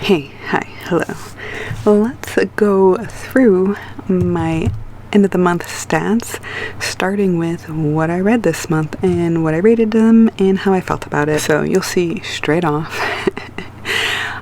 Hey, hi, hello. Let's go through my end of the month stats, starting with what I read this month and what I rated them and how I felt about it. So you'll see straight off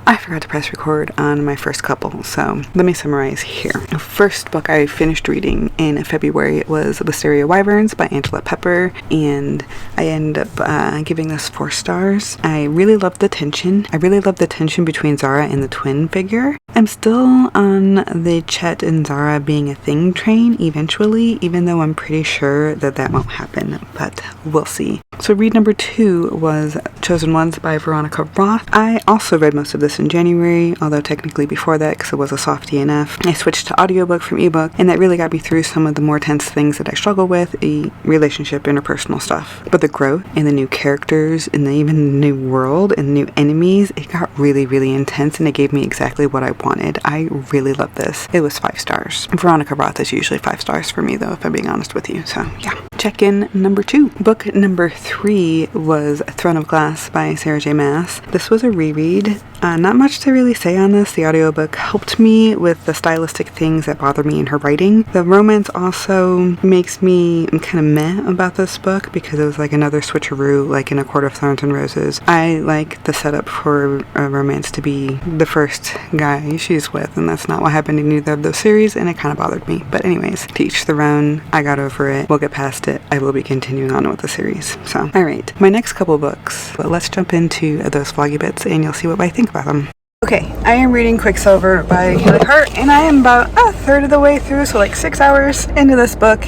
I forgot to press record on my first couple, so let me summarize here. The first book I finished reading in February was Wisteria Wyverns by Angela Pepper, and I ended up giving this 4 stars. I really loved the tension. I really loved the tension between Zara and the twin figure. I'm still on the Chet and Zara being a thing train eventually, even though I'm pretty sure that that won't happen, but we'll see. So read number 2 was Chosen Ones by Veronica Roth. I also read most of this in January, although technically before that because it was a soft DNF. I switched to audiobook from ebook, and that really got me through some of the more tense things that I struggle with, the relationship, interpersonal stuff. But the growth and the new characters and even the new world and new enemies, it got really, really intense, and it gave me exactly what I wanted. I really love this. It was 5 stars. Veronica Roth is usually 5 stars for me though, if I'm being honest with you, so yeah. Check-in number 2. Book number 3 was Throne of Glass by Sarah J. Maas. This was a reread. Not much to really say on this. The audiobook helped me with the stylistic things that bother me in her writing. The romance also makes me kind of meh about this book because it was like another switcheroo, like in A Court of Thorns and Roses. I like the setup for a romance to be the first guy she's with, and that's not what happened in either of those series, and it kind of bothered me. But anyways, to each their own. I got over it. We'll get past it. I will be continuing on with the series. So, alright. My next couple books. But let's jump into those vloggy bits and you'll see what I think about them. Okay, I am reading Quicksilver by Haley Hart, and I am about a third of the way through, so like 6 hours into this book,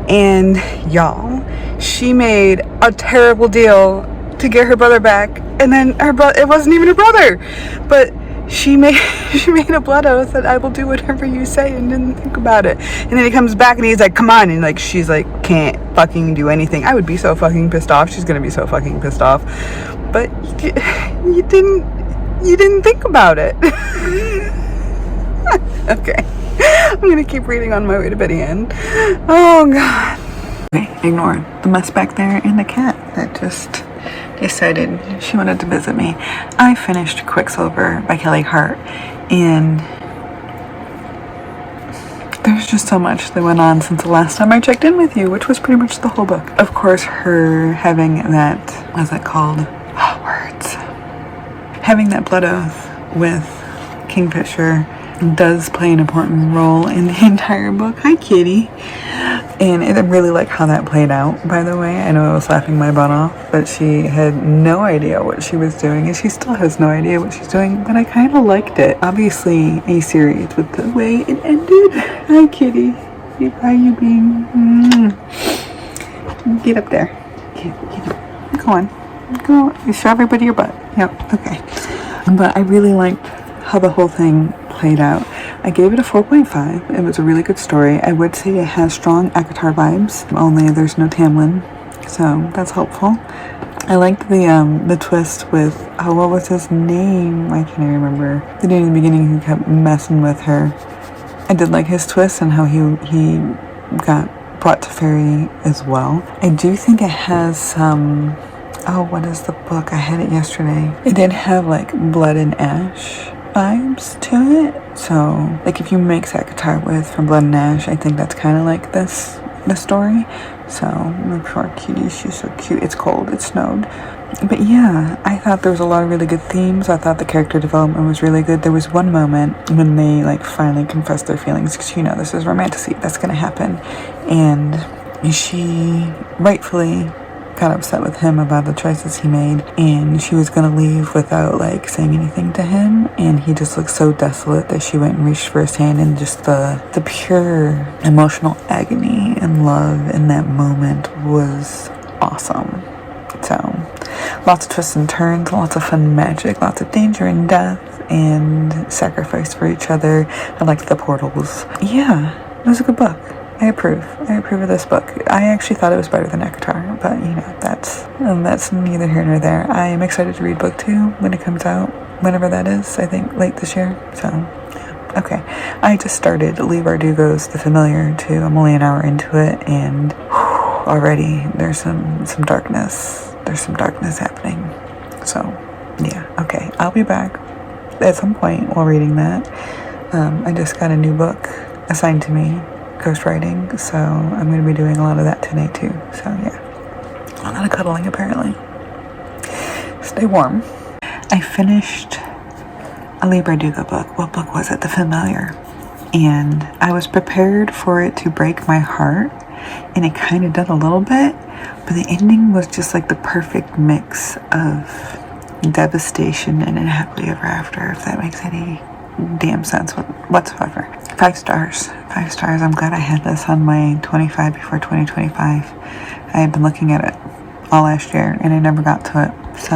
and y'all, she made a terrible deal to get her brother back, and then it wasn't even her brother, but she made a blood oath that I will do whatever you say, and didn't think about it. And then he comes back and he's like, come on, and like she's like, can't fucking do anything. I would be so fucking pissed off. She's gonna be so fucking pissed off. But you didn't think about it. Okay, I'm gonna keep reading on my way to bed again. Oh god. Okay, ignore the mess back there and the cat that just decided she wanted to visit me. I finished Quicksilver by Kelly Hart, and there's just so much that went on since the last time I checked in with you, which was pretty much the whole book. Of course, her having that, what's that called? Oh, words. Having that blood oath with Kingfisher does play an important role in the entire book. Hi, kitty. And I really like how that played out, by the way. I know I was laughing my butt off, but she had no idea what she was doing, and she still has no idea what she's doing, but I kind of liked it. Obviously, a series with the way it ended. Hi, kitty. How are you being? Get up there. Get up. Go on. Go. You show everybody your butt. Yep. Okay. But I really liked how the whole thing played out. I gave it a 4.5. It was a really good story. I would say it has strong ACOTAR vibes, only there's no Tamlin, so that's helpful. I liked the twist with, what was his name? I can't even remember. The dude in the beginning who kept messing with her. I did like his twist and how he got brought to Fairy as well. I do think it has some, what is the book? I had it yesterday. It did have like Blood and Ash vibes to it. So like if you mix ACOTAR with From Blood and Ash, I think that's kind of like the story. So look for our cutie. She's so cute. It's cold. It snowed. But yeah, I thought there was a lot of really good themes. I thought the character development was really good. There was one moment when they like finally confessed their feelings, because you know this is romantasy. That's gonna happen. And she rightfully got upset with him about the choices he made, and she was gonna leave without like saying anything to him, and he just looked so desolate that she went and reached for his hand, and just the pure emotional agony and love in that moment was awesome. So lots of twists and turns, lots of fun magic, lots of danger and death and sacrifice for each other. I liked the portals. Yeah, it was a good book. I approve of this book. I actually thought it was better than ACOTAR, but you know, that's neither here nor there. I am excited to read book 2 when it comes out, whenever that is. I think late this year. So, yeah. Okay. I just started Leigh Bardugo's The Familiar too. I'm only an hour into it, and already there's some darkness. There's some darkness happening. So, yeah. Okay. I'll be back. at some point while reading that. I just got a new book assigned to me, ghostwriting, so I'm going to be doing a lot of that today too. So yeah, a lot of cuddling apparently. Stay warm. I finished a Leigh Bardugo book. What book was it? The Familiar. And I was prepared for it to break my heart, and it kind of did a little bit, but the ending was just like the perfect mix of devastation and happily ever after, if that makes any damn sense whatsoever. 5 stars. 5 stars. I'm glad I had this on my 25 before 2025. I had been looking at it all last year and I never got to it, so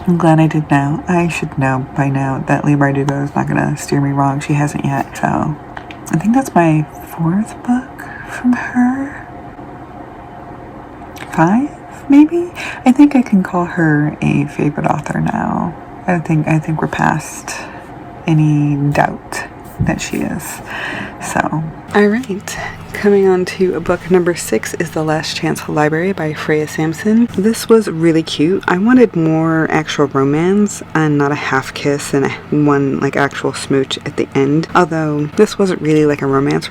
I'm glad I did now. I should know by now that Leigh Bardugo is not going to steer me wrong. She hasn't yet, so I think that's my 4th book from her. 5, maybe? I think I can call her a favorite author now. I think we're past any doubt that she is. So, alright. Coming on to book number 6 is The Last Chance Library by Freya Sampson. This was really cute. I wanted more actual romance and not a half kiss and one like actual smooch at the end. Although this wasn't really like a romance.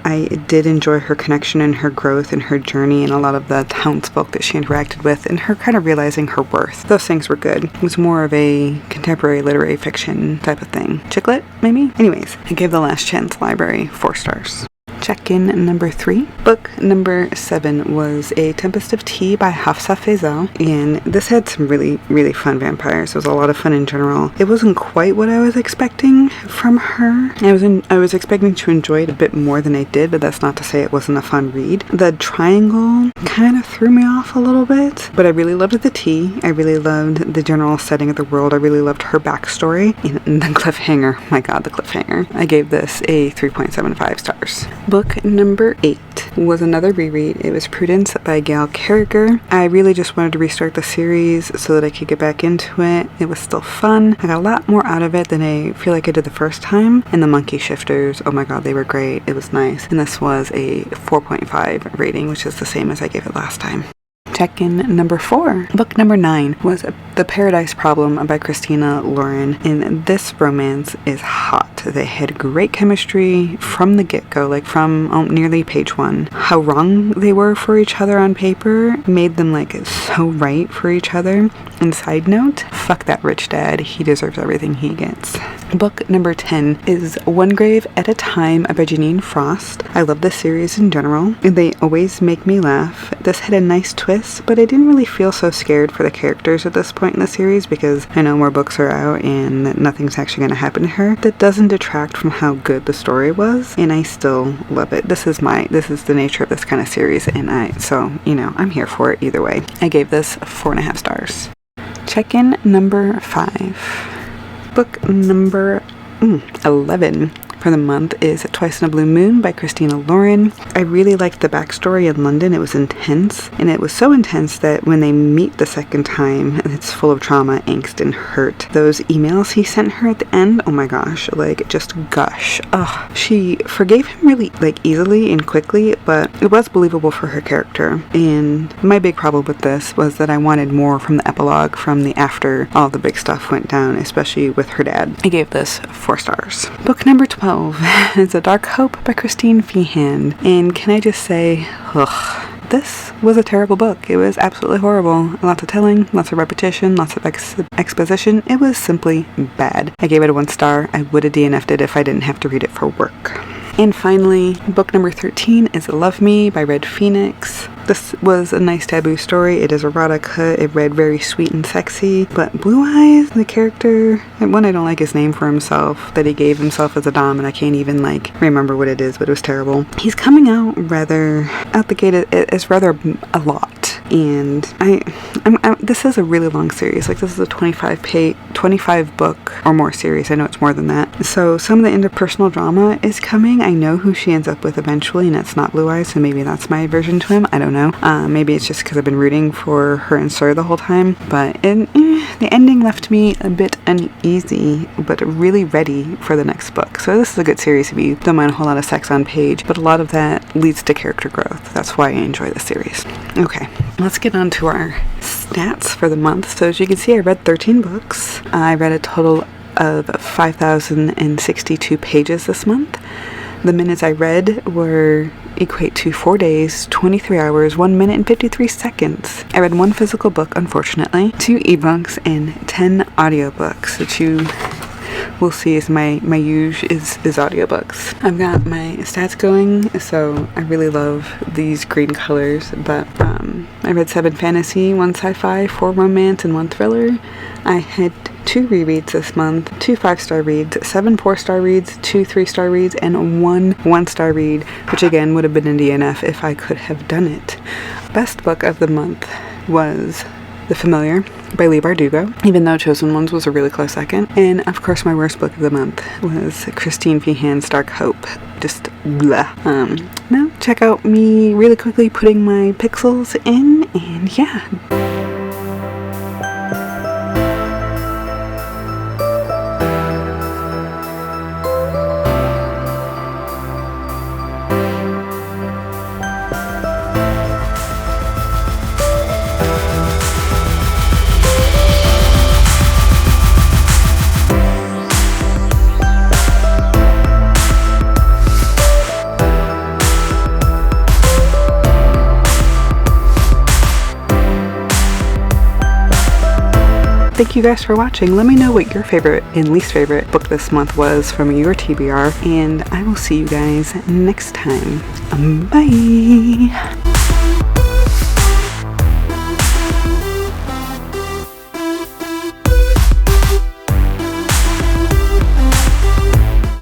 I did enjoy her connection and her growth and her journey and a lot of the townsfolk that she interacted with and her kind of realizing her worth. Those things were good. It was more of a contemporary literary fiction type of thing. Chick lit, maybe? Anyways, I gave The Last Chance Library 4 stars. Check-in number 3. Book number 7 was A Tempest of Tea by Hafsa Faisal, and this had some really, really fun vampires. It was a lot of fun in general. It wasn't quite what I was expecting from her. I was expecting to enjoy it a bit more than I did, but that's not to say it wasn't a fun read. The triangle kind of threw me off a little bit, but I really loved the tea. I really loved the general setting of the world. I really loved her backstory and the cliffhanger. My god, the cliffhanger. I gave this a 3.75 stars. Book number 8 was another reread. It was Prudence by Gail Carriger. I really just wanted to restart the series so that I could get back into it. It was still fun. I got a lot more out of it than I feel like I did the first time. And the monkey shifters, oh my god, they were great. It was nice. And this was a 4.5 rating, which is the same as I gave it last time. Check-in number 4. Book number 9 was The Paradise Problem by Christina Lauren, and this romance is hot. They had great chemistry from the get-go, like from nearly page 1. How wrong they were for each other on paper made them like so right for each other. And side note, fuck that rich dad. He deserves everything he gets. Book number 10 is One Grave at a Time by Janine Frost. I love this series in general. They always make me laugh. This had a nice twist, but I didn't really feel so scared for the characters at this point in the series because I know more books are out and nothing's actually going to happen to her. That doesn't detract from how good the story was, and I still love it. This is the nature of this kind of series, and I'm here for it either way. I gave this 4.5 stars. Check-in number 5. Book number 11 for the month is Twice in a Blue Moon by Christina Lauren. I really liked the backstory in London. It was intense, and it was so intense that when they meet the second time, it's full of trauma, angst, and hurt. Those emails he sent her at the end, oh my gosh, like just gush. Ugh. She forgave him really easily and quickly, but it was believable for her character. And my big problem with this was that I wanted more from the epilogue, from the after all the big stuff went down, especially with her dad. I gave this 4 stars. Book number 12 is A Dark Hope by Christine Feehan. And can I just say, this was a terrible book. It was absolutely horrible. Lots of telling, lots of repetition, lots of exposition. It was simply bad. I gave it a 1 star. I would have DNF'd it if I didn't have to read it for work. And finally, book number 13 is Love Me by Red Phoenix. This was a nice taboo story. It is erotica. It read very sweet and sexy. But Blue Eyes, the character, one, I don't like his name for himself, that he gave himself as a dom, and I can't even remember what it is, but it was terrible. He's coming out the gate as rather a lot. And this is a really long series. This is a 25 book or more series. I know it's more than that. So some of the interpersonal drama is coming. I know who she ends up with eventually, and it's not Blue Eyes, so maybe that's my aversion to him. I don't know. Maybe it's just because I've been rooting for her and Sir the whole time. But the ending left me a bit uneasy, but really ready for the next book. So this is a good series if you don't mind a whole lot of sex on page, but a lot of that leads to character growth. That's why I enjoy the series. Okay, let's get on to our stats for the month. So as you can see, I read 13 books. I read a total of 5,062 pages this month. The minutes I read equate to 4 days, 23 hours, 1 minute and 53 seconds. I read 1 physical book, unfortunately, 2 ebooks, and 10 audiobooks, which you will see is my use is audiobooks. I've got my stats going, so I really love these green colors, but I read 7 fantasy, 1 sci-fi, 4 romance, and 1 thriller. I had 2 rereads this month, 2 5-star reads, 7 4-star reads, 2 3-star reads, and 1 1-star read, which again would have been in DNF if I could have done it. Best book of the month was The Familiar by Leigh Bardugo, even though Chosen Ones was a really close second. And of course my worst book of the month was Christine Feehan's Dark Hope. Just blah. Now check out me really quickly putting my pixels in, and yeah. Thank you guys for watching. Let me know what your favorite and least favorite book this month was from your TBR, and I will see you guys next time. Bye!